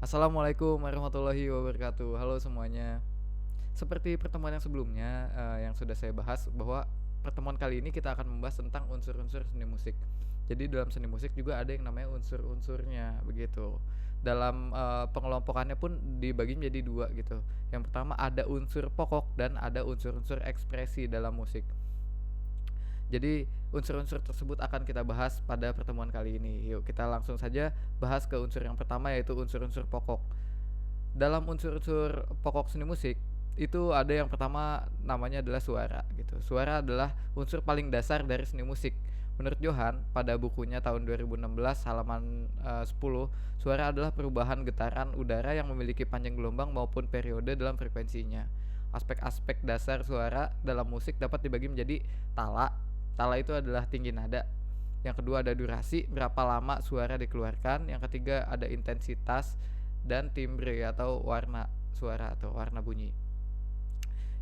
Assalamualaikum warahmatullahi wabarakatuh. Halo semuanya. Seperti pertemuan yang sebelumnya, yang sudah saya bahas bahwa pertemuan kali ini kita akan membahas tentang unsur-unsur seni musik. Jadi dalam seni musik juga ada yang namanya unsur-unsurnya begitu. Dalam pengelompokannya pun dibagi menjadi dua gitu. Yang pertama ada unsur pokok dan ada unsur-unsur ekspresi dalam musik. Jadi unsur-unsur tersebut akan kita bahas pada pertemuan kali ini. Yuk kita langsung saja bahas ke unsur yang pertama, yaitu unsur-unsur pokok. Dalam unsur-unsur pokok seni musik itu ada yang pertama namanya adalah suara gitu. Suara adalah unsur paling dasar dari seni musik. Menurut Johan pada bukunya tahun 2016 halaman 10, suara adalah perubahan getaran udara yang memiliki panjang gelombang maupun periode dalam frekuensinya. Aspek-aspek dasar suara dalam musik dapat dibagi menjadi tala. Tala itu adalah tinggi nada. Yang kedua ada durasi, berapa lama suara dikeluarkan. Yang ketiga ada intensitas dan timbre atau warna suara atau warna bunyi.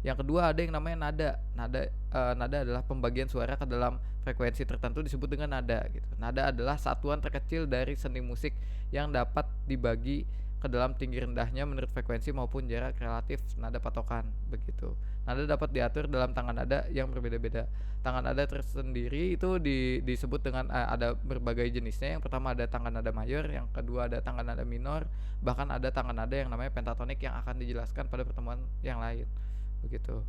Yang kedua ada yang namanya nada. Nada adalah pembagian suara ke dalam frekuensi tertentu disebut dengan nada gitu. Nada adalah satuan terkecil dari seni musik yang dapat dibagi ke dalam tinggi rendahnya menurut frekuensi maupun jarak relatif nada patokan begitu. Nada dapat diatur dalam tangan nada yang berbeda-beda. Tangan nada tersendiri itu disebut dengan ada berbagai jenisnya. Yang pertama ada tangan nada mayor, yang kedua ada tangan nada minor, bahkan ada tangan nada yang namanya pentatonik yang akan dijelaskan pada pertemuan yang lain begitu.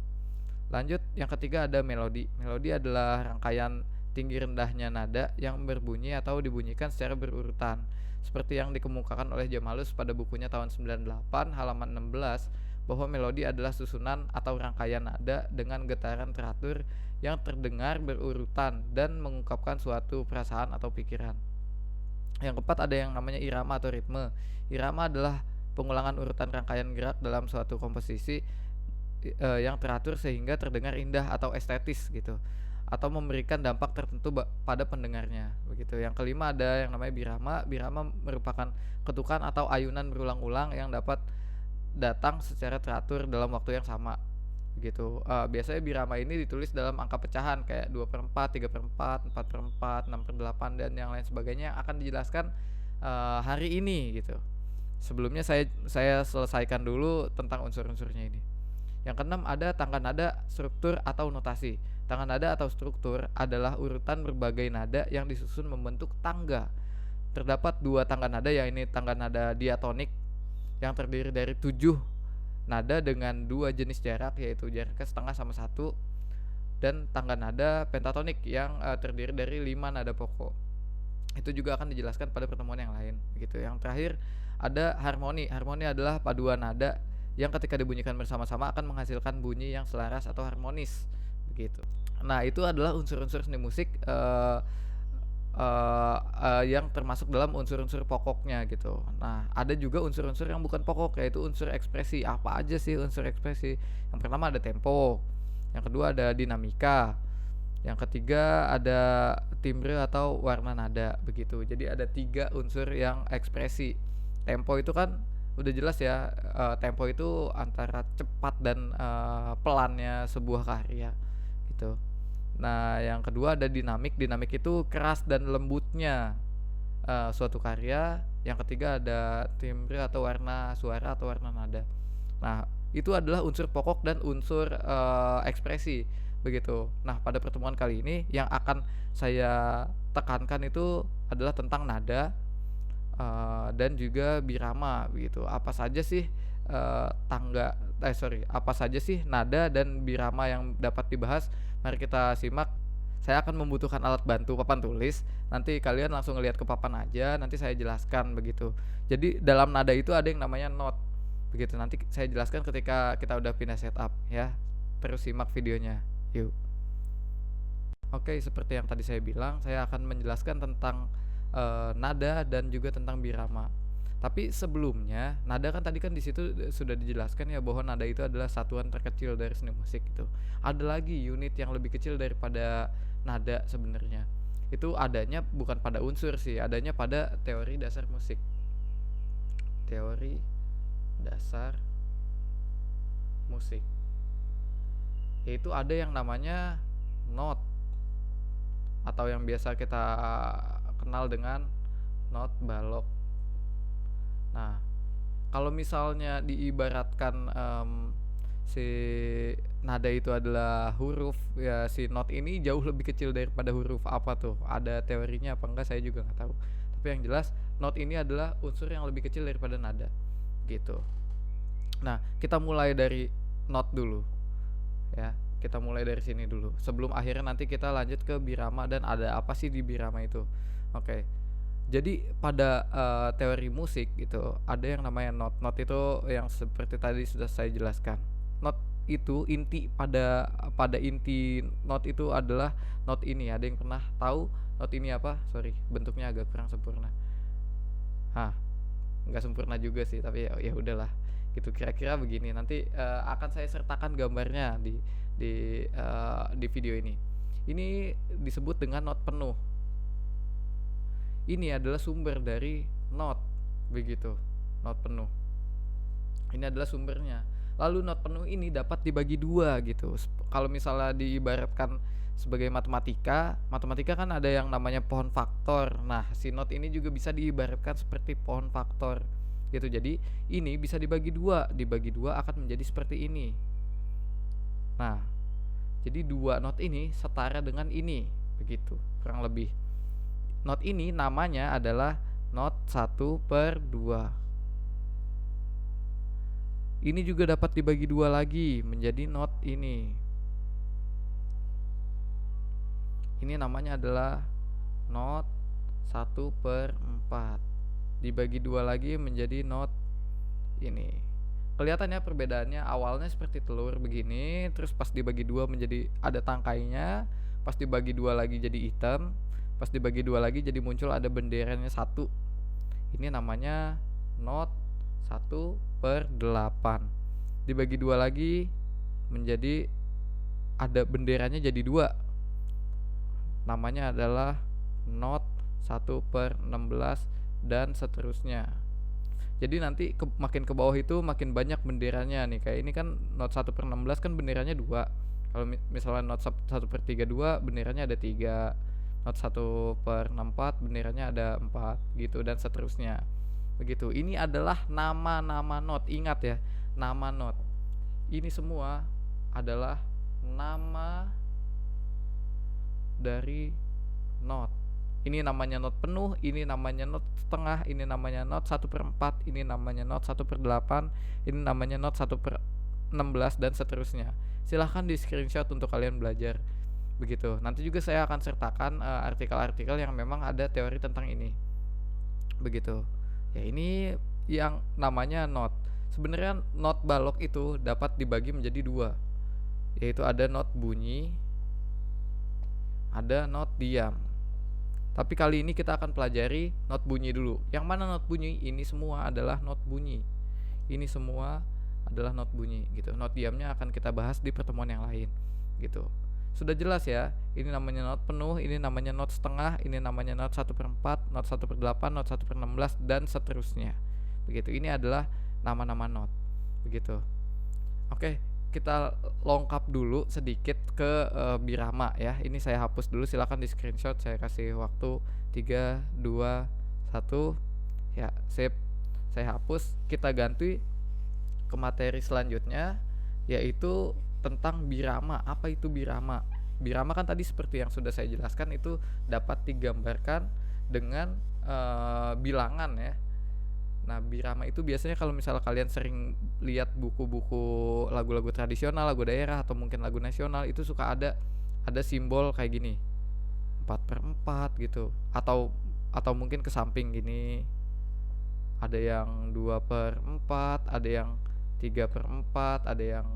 Lanjut, yang ketiga ada melodi. Melodi adalah rangkaian tinggi rendahnya nada yang berbunyi atau dibunyikan secara berurutan. Seperti yang dikemukakan oleh Jamalus pada bukunya tahun 98 halaman 16 bahwa melodi adalah susunan atau rangkaian nada dengan getaran teratur yang terdengar berurutan dan mengungkapkan suatu perasaan atau pikiran. Yang keempat ada yang namanya irama atau ritme. Irama adalah pengulangan urutan rangkaian gerak dalam suatu komposisi yang teratur sehingga terdengar indah atau estetis gitu, atau memberikan dampak tertentu pada pendengarnya begitu. Yang kelima ada yang namanya birama. Birama merupakan ketukan atau ayunan berulang-ulang yang dapat datang secara teratur dalam waktu yang sama begitu. Biasanya birama ini ditulis dalam angka pecahan kayak 2/4, 3/4, 4/4, 6/8 dan yang lain sebagainya, akan dijelaskan hari ini gitu. Sebelumnya saya selesaikan dulu tentang unsur-unsurnya ini. Yang keenam ada tangga nada, struktur atau notasi. Tangga nada atau struktur adalah urutan berbagai nada yang disusun membentuk tangga. Terdapat dua tangga nada, yaitu tangga nada diatonik yang terdiri dari 7 nada dengan dua jenis jarak, yaitu jaraknya setengah sama satu, dan tangga nada pentatonik yang terdiri dari 5 nada pokok. Itu juga akan dijelaskan pada pertemuan yang lain begitu. Yang terakhir ada harmoni. Harmoni adalah paduan nada yang ketika dibunyikan bersama-sama akan menghasilkan bunyi yang selaras atau harmonis begitu. Nah, itu adalah unsur-unsur seni musik yang termasuk dalam unsur-unsur pokoknya gitu. Nah, ada juga unsur-unsur yang bukan pokok, yaitu unsur ekspresi. Apa aja sih unsur ekspresi? Yang pertama ada tempo, yang kedua ada dinamika, yang ketiga ada timbre atau warna nada begitu. Jadi ada 3 unsur yang ekspresi. Tempo itu kan udah jelas ya, tempo itu antara cepat dan pelannya sebuah karya gitu. Nah, yang kedua ada dinamik. Dinamik itu keras dan lembutnya suatu karya. Yang ketiga ada timbre atau warna suara atau warna nada. Nah, itu adalah unsur pokok dan unsur ekspresi begitu. Nah, pada pertemuan kali ini yang akan saya tekankan itu adalah tentang nada dan juga birama begitu. Apa saja sih apa saja sih nada dan birama yang dapat dibahas? Mari kita simak. Saya akan membutuhkan alat bantu papan tulis. Nanti kalian langsung ngelihat ke papan aja, nanti saya jelaskan begitu. Jadi dalam nada itu ada yang namanya not. Begitu, nanti saya jelaskan ketika kita udah pindah setup ya. Terus simak videonya. Yuk. Oke, seperti yang tadi saya bilang, saya akan menjelaskan tentang nada dan juga tentang birama. Tapi sebelumnya, nada kan tadi kan di situ sudah dijelaskan ya bahwa nada itu adalah satuan terkecil dari seni musik itu. Ada lagi unit yang lebih kecil daripada nada sebenarnya. Itu adanya bukan pada unsur sih, adanya pada teori dasar musik. Teori dasar musik. Yaitu ada yang namanya not atau yang biasa kita kenal dengan not balok. Nah, Kalau misalnya diibaratkan si nada itu adalah huruf, ya si not ini jauh lebih kecil daripada huruf. Apa tuh? Ada teorinya apa enggak saya juga nggak tahu. Tapi yang jelas not ini adalah unsur yang lebih kecil daripada nada gitu. Nah, kita mulai dari not dulu ya. Kita mulai dari sini dulu. Sebelum akhirnya nanti kita lanjut ke birama dan ada apa sih di birama itu. Oke. Jadi pada teori musik gitu ada yang namanya not. Not itu yang seperti tadi sudah saya jelaskan. Not itu inti pada inti not itu adalah not ini. Ada yang pernah tahu not ini apa? Sorry, bentuknya agak kurang sempurna. Hah, nggak sempurna juga sih, tapi ya udahlah. Gitu kira-kira begini. Nanti akan saya sertakan gambarnya di video ini. Ini disebut dengan not penuh. Ini adalah sumber dari not, begitu. Not penuh ini adalah sumbernya. Lalu not penuh ini dapat dibagi dua gitu. Kalau misalnya diibaratkan sebagai matematika kan ada yang namanya pohon faktor. Nah, si not ini juga bisa diibaratkan seperti pohon faktor gitu. Jadi ini bisa dibagi dua akan menjadi seperti ini. Nah, jadi dua not ini setara dengan ini, begitu kurang lebih. Not ini namanya adalah not 1/2. Ini juga dapat dibagi dua lagi menjadi not ini. Ini namanya adalah not 1/4. Dibagi dua lagi menjadi not ini. Kelihatannya perbedaannya awalnya seperti telur begini, terus pas dibagi dua menjadi ada tangkainya, pas dibagi dua lagi jadi hitam, pas dibagi dua lagi jadi muncul ada benderanya 1. Ini namanya not 1/8. Dibagi dua lagi menjadi ada benderanya jadi 2. Namanya adalah not 1/16 dan seterusnya. Jadi nanti makin ke bawah itu makin banyak benderanya nih. Kayak ini kan not 1/16 kan benderanya 2. Kalau misalnya not 1/32 benderanya ada 3. Not 1/64 benderanya ada 4 gitu dan seterusnya. Begitu. Ini adalah nama-nama not. Ingat ya, nama not. Ini semua adalah nama dari not. Ini namanya not penuh, ini namanya not setengah, ini namanya not 1/4, ini namanya not 1/8, ini namanya not 1/16 dan seterusnya. Silahkan di screenshot untuk kalian belajar. Begitu. Nanti juga saya akan sertakan artikel-artikel yang memang ada teori tentang ini. Begitu. Ya, ini yang namanya not. Sebenarnya not balok itu dapat dibagi menjadi 2. Yaitu ada not bunyi, ada not diam. Tapi kali ini kita akan pelajari not bunyi dulu. Yang mana not bunyi? Ini semua adalah not bunyi. Ini semua adalah not bunyi gitu. Not diamnya akan kita bahas di pertemuan yang lain gitu. Sudah jelas ya. Ini namanya not penuh, ini namanya not setengah, ini namanya not 1/4, not 1/8, not 1/16 dan seterusnya. Begitu. Ini adalah nama-nama not. Begitu. Oke, kita lengkap dulu sedikit ke birama ya. Ini saya hapus dulu, silakan di screenshot. Saya kasih waktu 3, 2, 1. Ya, sip. Saya hapus. Kita ganti ke materi selanjutnya, yaitu tentang birama. Apa itu birama? Birama kan tadi seperti yang sudah saya jelaskan itu dapat digambarkan dengan bilangan ya. Nah, birama itu biasanya kalau misalnya kalian sering lihat buku-buku lagu-lagu tradisional, lagu daerah atau mungkin lagu nasional, itu suka ada simbol kayak gini. 4/4 gitu. Atau mungkin ke samping gini. Ada yang 2/4, ada yang 3/4, ada yang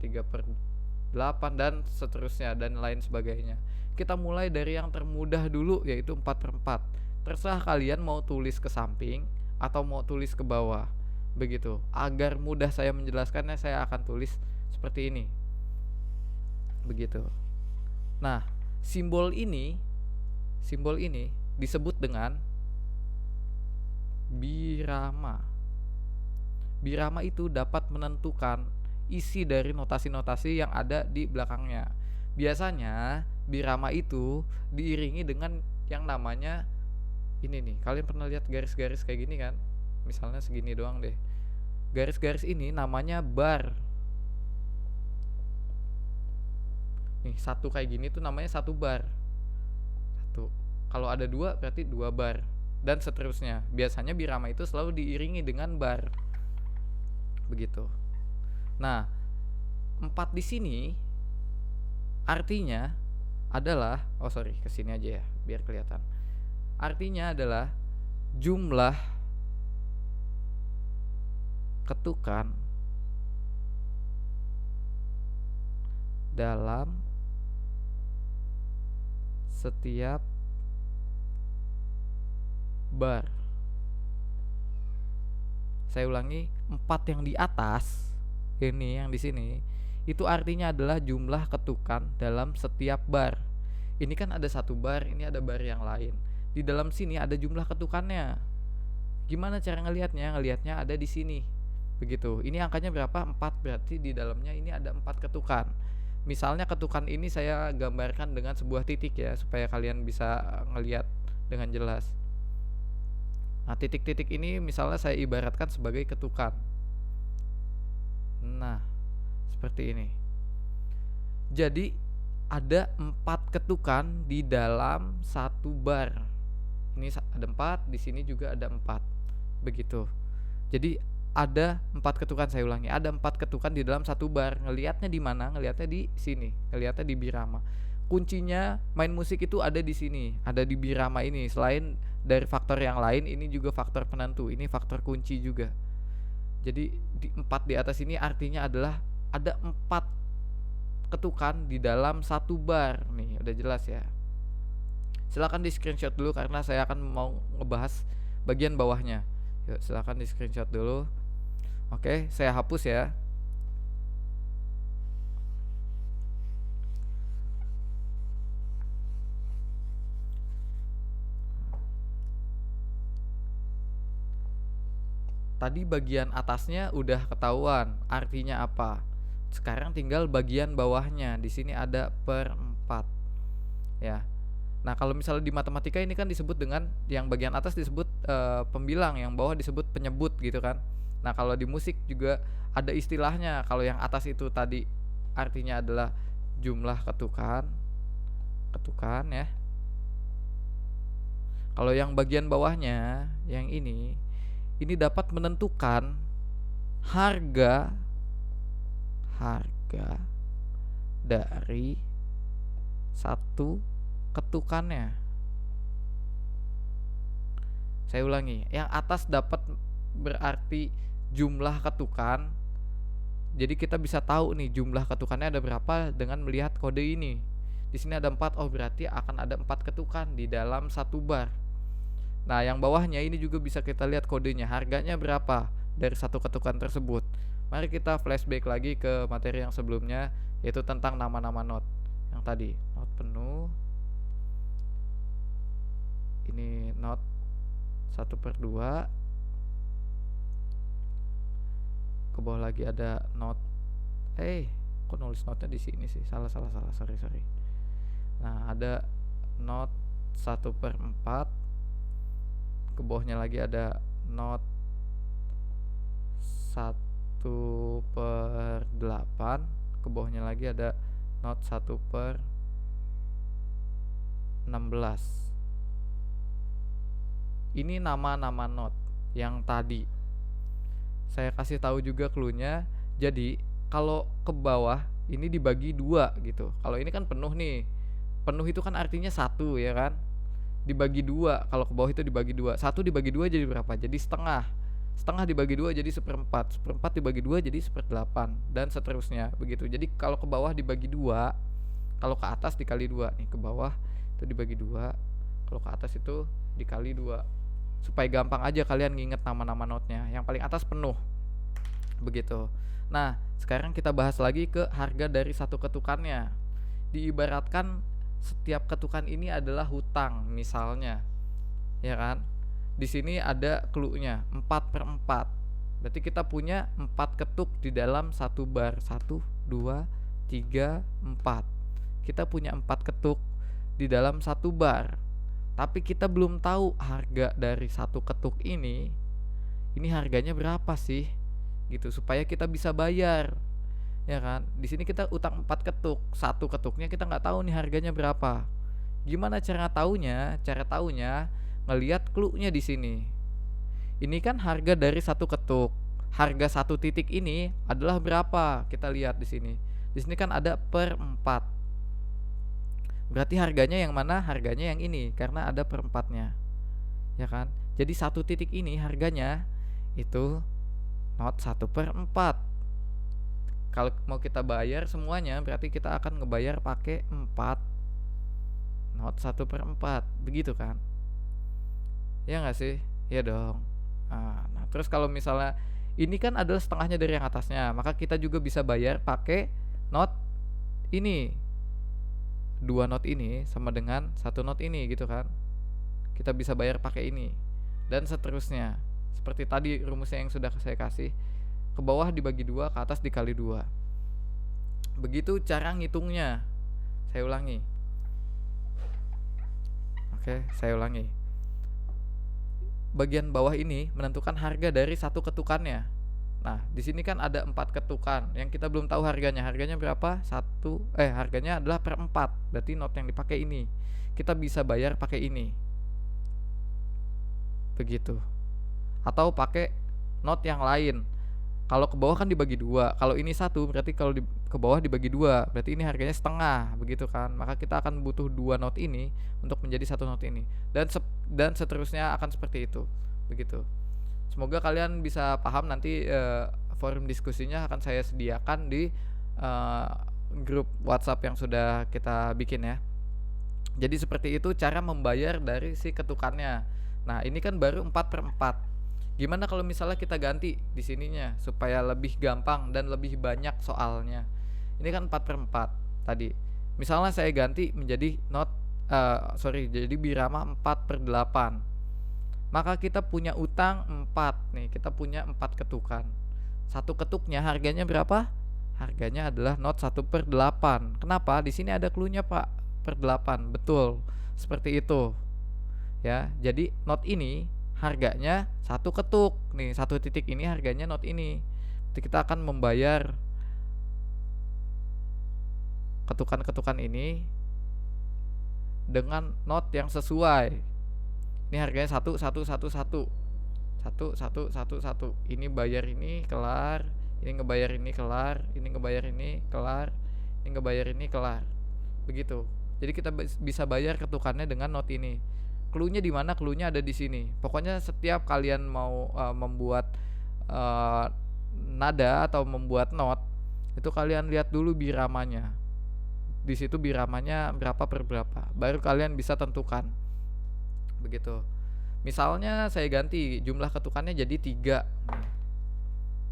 3/8 dan seterusnya dan lain sebagainya. Kita mulai dari yang termudah dulu, yaitu 4/4. Terserah kalian mau tulis ke samping atau mau tulis ke bawah. Begitu. Agar mudah saya menjelaskannya, saya akan tulis seperti ini. Begitu. Nah, simbol ini disebut dengan birama. Birama itu dapat menentukan isi dari notasi-notasi yang ada di belakangnya. Biasanya birama itu diiringi dengan yang namanya ini nih. Kalian pernah lihat garis-garis kayak gini kan? Misalnya segini doang deh. Garis-garis ini namanya bar. Nih, satu kayak gini tuh namanya satu bar. Satu. Kalau ada dua berarti dua bar. Dan seterusnya. Biasanya birama itu selalu diiringi dengan bar. Begitu. Nah, 4 di sini artinya adalah, oh sorry, kesini aja ya biar kelihatan. Artinya adalah jumlah ketukan dalam setiap bar. Saya ulangi, 4 yang di atas ini, yang di sini itu artinya adalah jumlah ketukan dalam setiap bar. Ini kan ada satu bar, ini ada bar yang lain. Di dalam sini ada jumlah ketukannya. Gimana cara ngelihatnya? Ngelihatnya ada di sini. Begitu. Ini angkanya berapa? 4, berarti di dalamnya ini ada 4 ketukan. Misalnya ketukan ini saya gambarkan dengan sebuah titik ya, supaya kalian bisa ngelihat dengan jelas. Nah, titik-titik ini misalnya saya ibaratkan sebagai ketukan. Nah, seperti ini. Jadi ada 4 ketukan di dalam satu bar. Ini ada 4, di sini juga ada 4. Begitu. Jadi ada 4 ketukan, saya ulangi. Ada 4 ketukan di dalam satu bar. Ngelihatnya di mana? Ngelihatnya di sini. Ngelihatnya di birama. Kuncinya main musik itu ada di sini, ada di birama ini. Selain dari faktor yang lain, ini juga faktor penentu. Ini faktor kunci juga. Jadi 4 di atas ini artinya adalah ada 4 ketukan di dalam satu bar. Nih, udah jelas ya. Silakan di screenshot dulu karena saya akan mau ngebahas bagian bawahnya. Yuk, silakan di screenshot dulu. Oke, saya hapus ya. Tadi bagian atasnya udah ketahuan artinya apa. Sekarang tinggal bagian bawahnya. Di sini ada per 4. Ya. Nah, kalau misalnya di matematika ini kan disebut dengan yang bagian atas disebut pembilang, yang bawah disebut penyebut gitu kan. Nah, kalau di musik juga ada istilahnya. Kalau yang atas itu tadi artinya adalah jumlah ketukan ya. Kalau yang bagian bawahnya, yang ini dapat menentukan harga dari satu ketukannya. Saya ulangi, yang atas dapat berarti jumlah ketukan. Jadi kita bisa tahu nih jumlah ketukannya ada berapa dengan melihat kode ini. Di sini ada 4, oh berarti akan ada 4 ketukan di dalam satu bar. Nah, yang bawahnya ini juga bisa kita lihat kodenya, harganya berapa dari satu ketukan tersebut. Mari kita flashback lagi ke materi yang sebelumnya, yaitu tentang nama-nama not. Yang tadi, not penuh. Ini not 1/2. Ke bawah lagi ada not. Kok nulis notnya di sini sih? Salah. Sorry. Nah, ada not 1/4. Ke bawahnya lagi ada not 1/8. Ke bawahnya lagi ada not 1/16. Ini nama-nama not yang tadi. Saya kasih tahu juga cluenya. Jadi kalau ke bawah ini dibagi 2 gitu. Kalau ini kan penuh nih. Penuh itu kan artinya 1 ya kan. Dibagi 2. Kalau ke bawah itu dibagi 2. 1 dibagi 2 jadi berapa? Jadi setengah. Setengah dibagi 2 jadi 1/4. 1/4 dibagi 2 jadi 1/8 dan seterusnya begitu. Jadi kalau ke bawah dibagi 2, kalau ke atas dikali 2. Nih, ke bawah itu dibagi 2, kalau ke atas itu dikali 2. Supaya gampang aja kalian nginget nama-nama notnya. Yang paling atas penuh. Begitu. Nah, sekarang kita bahas lagi ke harga dari satu ketukannya. Diibaratkan setiap ketukan ini adalah hutang misalnya. Ya kan? Di sini ada cluenya 4/4. Berarti kita punya 4 ketuk di dalam satu bar. 1, 2, 3, 4. Kita punya 4 ketuk di dalam satu bar. Tapi kita belum tahu harga dari satu ketuk ini harganya berapa sih gitu, supaya kita bisa bayar, ya kan? Di sini kita utang 4 ketuk, satu ketuknya kita nggak tahu nih harganya berapa. Gimana cara taunya? Cara taunya ngelihat clue-nya di sini. Ini kan harga dari satu ketuk. Harga satu titik ini adalah berapa? Kita lihat di sini. Di sini kan ada per 4. Berarti harganya yang mana? Harganya yang ini karena ada per 4-nya. Ya kan? Jadi satu titik ini harganya itu not 1/4. Kalau mau kita bayar semuanya berarti kita akan ngebayar pakai 4 not 1/4. Begitu kan? Ya nggak sih? Ya dong. Nah, terus kalau misalnya ini kan adalah setengahnya dari yang atasnya, maka kita juga bisa bayar pakai not ini. 2 not ini sama dengan 1 not ini gitu kan. Kita bisa bayar pakai ini. Dan seterusnya. Seperti tadi rumusnya yang sudah saya kasih. Ke bawah dibagi 2, ke atas dikali 2. Begitu cara ngitungnya. Saya ulangi. Oke, saya ulangi. Bagian bawah ini menentukan harga dari satu ketukannya. Nah, di sini kan ada 4 ketukan yang kita belum tahu harganya. Harganya berapa? Harganya adalah per 4. Berarti not yang dipakai ini. Kita bisa bayar pakai ini. Begitu. Atau pakai not yang lain. Kalau ke bawah kan dibagi 2. Kalau ini 1 berarti kalau ke bawah dibagi 2. Berarti ini harganya setengah, begitu kan? Maka kita akan butuh 2 not ini untuk menjadi 1 not ini. Dan seterusnya akan seperti itu. Begitu. Semoga kalian bisa paham. Nanti forum diskusinya akan saya sediakan di grup WhatsApp yang sudah kita bikin ya. Jadi seperti itu cara membayar dari si ketukannya. Nah, ini kan baru 4/4. Gimana kalau misalnya kita ganti di sininya supaya lebih gampang dan lebih banyak soalnya. Ini kan 4/4 tadi. Misalnya saya ganti menjadi jadi birama 4/8. Maka kita punya utang 4 nih. Kita punya 4 ketukan. Satu ketuknya harganya berapa? Harganya adalah not 1/8. Kenapa? Di sini ada clue-nya, Pak. Per 8. Betul. Seperti itu. Ya, jadi not ini harganya satu ketuk nih, satu titik ini harganya not ini. Jadi kita akan membayar ketukan-ketukan ini dengan not yang sesuai. Ini harganya 1 ini bayar ini kelar, ini ngebayar ini kelar, ini ngebayar ini kelar, ini ngebayar ini kelar. Begitu. Jadi kita bisa bayar ketukannya dengan not ini. Clue-nya di mana? Clue-nya ada di sini. Pokoknya setiap kalian mau membuat nada atau membuat not, itu kalian lihat dulu biramanya. Di situ biramanya berapa per berapa. Baru kalian bisa tentukan. Begitu. Misalnya saya ganti jumlah ketukannya jadi 3.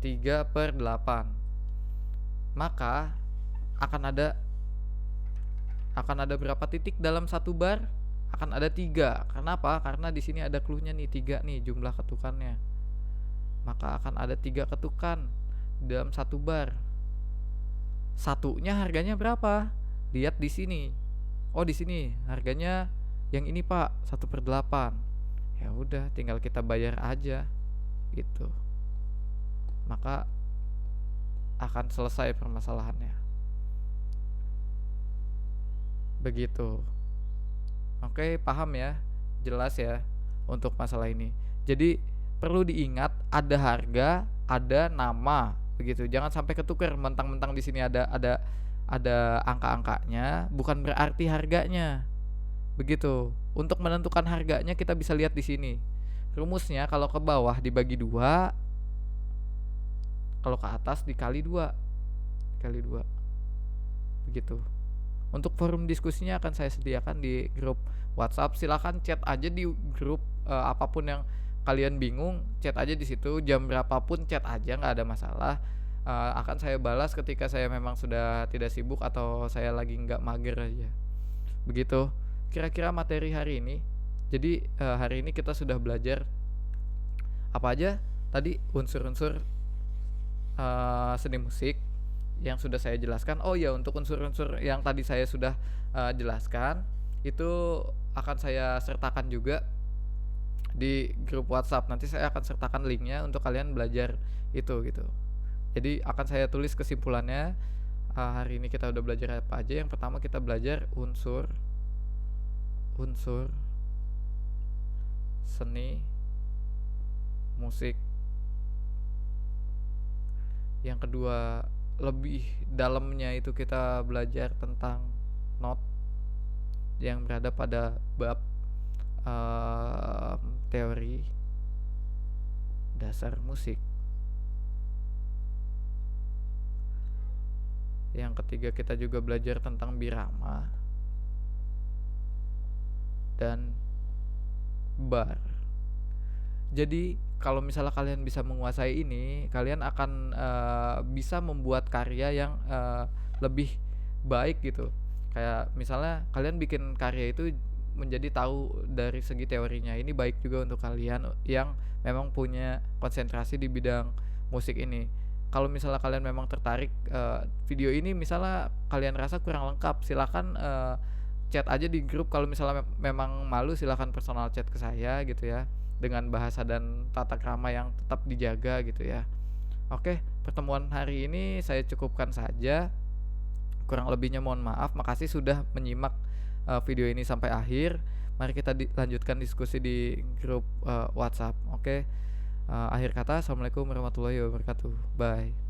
3/8. Maka akan ada berapa titik dalam satu bar? Akan ada 3. Kenapa? Karena di sini ada clue-nya nih, 3 nih jumlah ketukannya. Maka akan ada 3 ketukan dalam satu bar. Satunya harganya berapa? Lihat di sini. Oh, di sini harganya yang ini, Pak, 1/8. Ya udah, tinggal kita bayar aja gitu. Maka akan selesai permasalahannya. Begitu. Oke, paham ya? Jelas ya untuk masalah ini. Jadi perlu diingat ada harga, ada nama, begitu. Jangan sampai ketukar mentang-mentang di sini ada angka-angkanya, bukan berarti harganya. Begitu. Untuk menentukan harganya kita bisa lihat di sini. Rumusnya kalau ke bawah dibagi 2, kalau ke atas dikali 2. Dikali 2. Begitu. Untuk forum diskusinya akan saya sediakan di grup WhatsApp. Silakan chat aja di grup apapun yang kalian bingung, chat aja di situ. Jam berapapun chat aja, nggak ada masalah. Akan saya balas ketika saya memang sudah tidak sibuk atau saya lagi nggak mager aja. Begitu. Kira-kira materi hari ini. Jadi hari ini kita sudah belajar apa aja tadi unsur-unsur seni musik yang sudah saya jelaskan. Oh ya, untuk unsur-unsur yang tadi saya sudah jelaskan itu akan saya sertakan juga di grup WhatsApp. Nanti saya akan sertakan linknya untuk kalian belajar itu gitu. Jadi akan saya tulis kesimpulannya. Hari ini kita udah belajar apa aja. Yang pertama kita belajar unsur seni musik. Yang kedua, lebih dalamnya itu kita belajar tentang not yang berada pada bab teori dasar musik. Yang ketiga, kita juga belajar tentang birama dan bar. Jadi kalau misalnya kalian bisa menguasai ini, kalian akan bisa membuat karya yang lebih baik gitu. Kayak misalnya kalian bikin karya itu menjadi tahu dari segi teorinya. Ini baik juga untuk kalian yang memang punya konsentrasi di bidang musik ini. Kalau misalnya kalian memang tertarik video ini, misalnya kalian rasa kurang lengkap, silakan chat aja di grup. Kalau misalnya memang malu, silakan personal chat ke saya gitu ya, dengan bahasa dan tata krama yang tetap dijaga gitu ya. Oke, pertemuan hari ini saya cukupkan saja. Kurang lebihnya mohon maaf. Makasih sudah menyimak video ini sampai akhir. Mari kita lanjutkan diskusi di grup WhatsApp. Oke. Akhir kata, assalamualaikum warahmatullahi wabarakatuh. Bye.